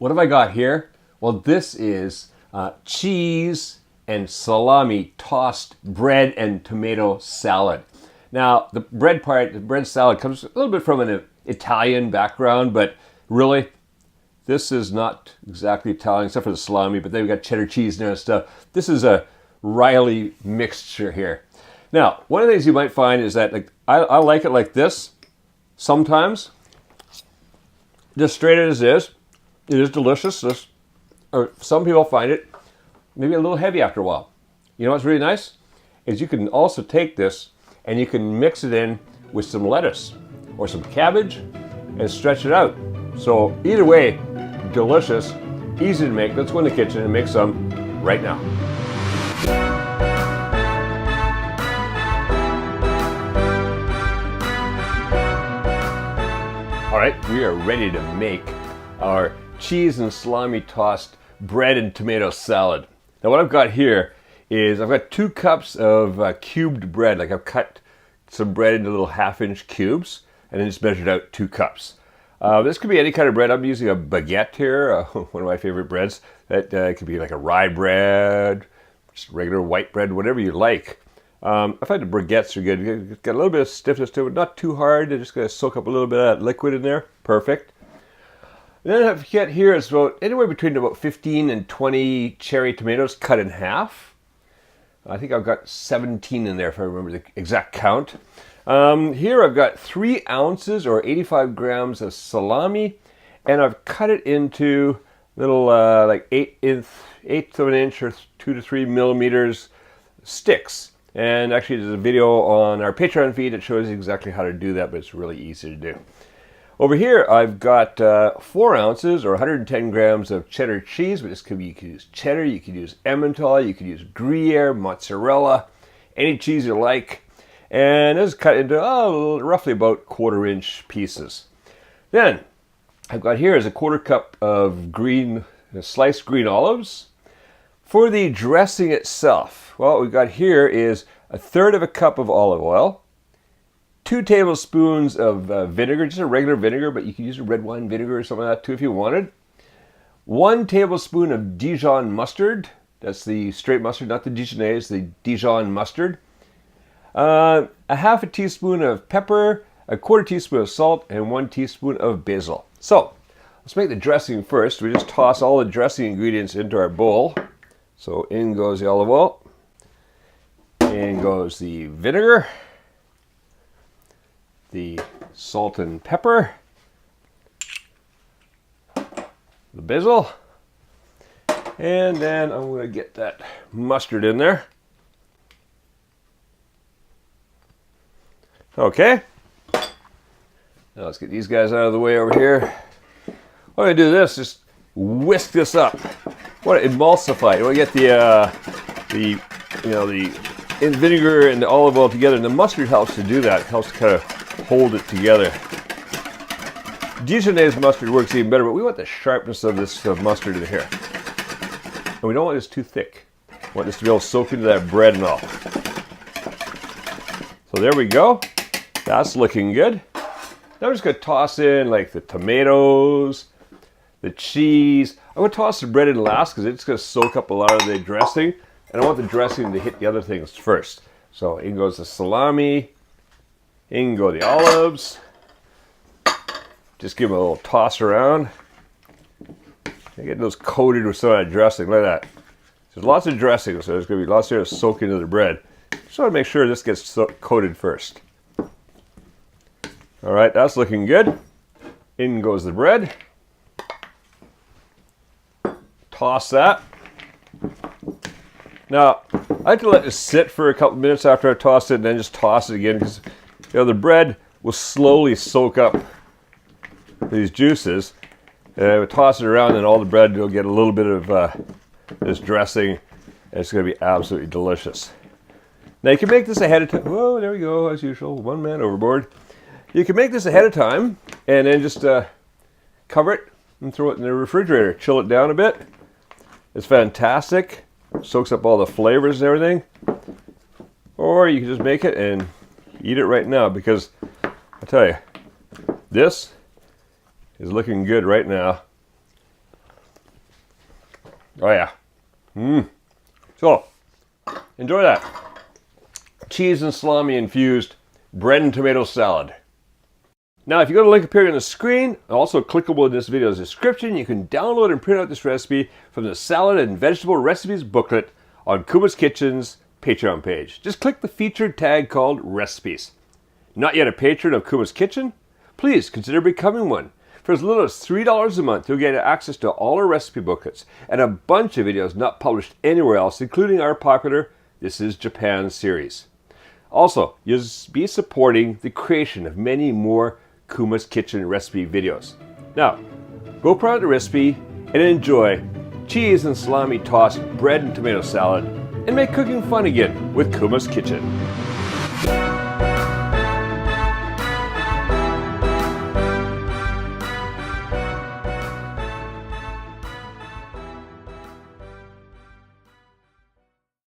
What have I got here? Well, this is cheese and salami tossed bread and tomato salad. Now, the bread salad comes a little bit from an Italian background, but really, this is not exactly Italian, except for the salami, but they've got cheddar cheese in there and stuff. This is a Riley mixture here. Now, one of the things you might find is that I like it like this sometimes, just straight as it is. It is delicious. Or some people find it maybe a little heavy after a while. You know what's really nice? Is you can also take this and you can mix it in with some lettuce or some cabbage and stretch it out. So either way, delicious, easy to make. Let's go in the kitchen and make some right now. All right, we are ready to make our cheese and salami tossed bread and tomato salad. Now what I've got here is I've got 2 cups of cubed bread. Like I've cut some bread into little 1/2-inch cubes and then just measured out 2 cups. This could be any kind of bread. I'm using a baguette here, one of my favorite breads. That could be like a rye bread, just regular white bread, whatever you like. I find the baguettes are good. It's got a little bit of stiffness to it, not too hard. They're just going to soak up a little bit of that liquid in there. Perfect. And then I've got here is about anywhere between about 15 and 20 cherry tomatoes cut in half. I think I've got 17 in there if I remember the exact count. Here I've got 3 ounces or 85 grams of salami, and I've cut it into little like eighth of an inch or 2 to 3 millimeters sticks. And actually there's a video on our Patreon feed that shows you exactly how to do that, but it's really easy to do. Over here, I've got 4 ounces or 110 grams of cheddar cheese. But this could be, you could use cheddar, you could use Emmental, you could use Gruyere, mozzarella, any cheese you like. And this is cut into roughly about 1/4-inch pieces. Then I've got here is a 1/4 cup of sliced green olives. For the dressing itself, well, what we've got here is 1/3 of a cup of olive oil, 2 tablespoons of vinegar, just a regular vinegar, but you can use a red wine vinegar or something like that too if you wanted. 1 tablespoon of Dijon mustard. That's the straight mustard, not the Dijonnaise, the Dijon mustard. A 1/2 teaspoon of pepper, a 1/4 teaspoon of salt, and 1 teaspoon of basil. So let's make the dressing first. We just toss all the dressing ingredients into our bowl. So in goes the olive oil, in goes the vinegar, the salt and pepper, the basil, and then I'm going to get that mustard in there. Okay, now let's get these guys out of the way over here. What I do this, just whisk this up. Want to emulsify. You want to get the vinegar and the olive oil together, and the mustard helps to do that. It helps to kind of hold it together. Dijonnaise mustard works even better, but we want the sharpness of this mustard in here. And we don't want this too thick. We want this to be able to soak into that bread and all. So there we go. That's looking good. Now I'm just going to toss in like the tomatoes, the cheese. I'm going to toss the bread in last because it's going to soak up a lot of the dressing. And I want the dressing to hit the other things first. So in goes the salami. In go the olives. Just give them a little toss around. And get those coated with some of that dressing. Look at that. There's lots of dressing, so there's going to be lots here to soak into the bread. Just want to make sure this gets coated first. All right, that's looking good. In goes the bread. Toss that. Now, I like to let this sit for a couple minutes after I toss it, and then just toss it again, because the bread will slowly soak up these juices. And I would toss it around, and all the bread will get a little bit of this dressing, and it's going to be absolutely delicious. Now you can make this ahead of time. Whoa, there we go, as usual, one man overboard. You can make this ahead of time, and then just cover it and throw it in the refrigerator. Chill it down a bit. It's fantastic. Soaks up all the flavors and everything. Or you can just make it and eat it right now, because I tell you, this is looking good right now. Oh yeah. So, enjoy that. Cheese and salami infused bread and tomato salad. Now, if you go to the link appearing on the screen, also clickable in this video's description, you can download and print out this recipe from the Salad and Vegetable Recipes booklet on Kuma's Kitchen's Patreon page. Just click the featured tag called Recipes. Not yet a patron of Kuma's Kitchen? Please consider becoming one. For as little as $3 a month, you'll get access to all our recipe booklets and a bunch of videos not published anywhere else, including our popular This is Japan series. Also, you'll be supporting the creation of many more Kuma's Kitchen recipe videos. Now, go print out the recipe and enjoy cheese and salami tossed bread and tomato salad and make cooking fun again with Kuma's Kitchen.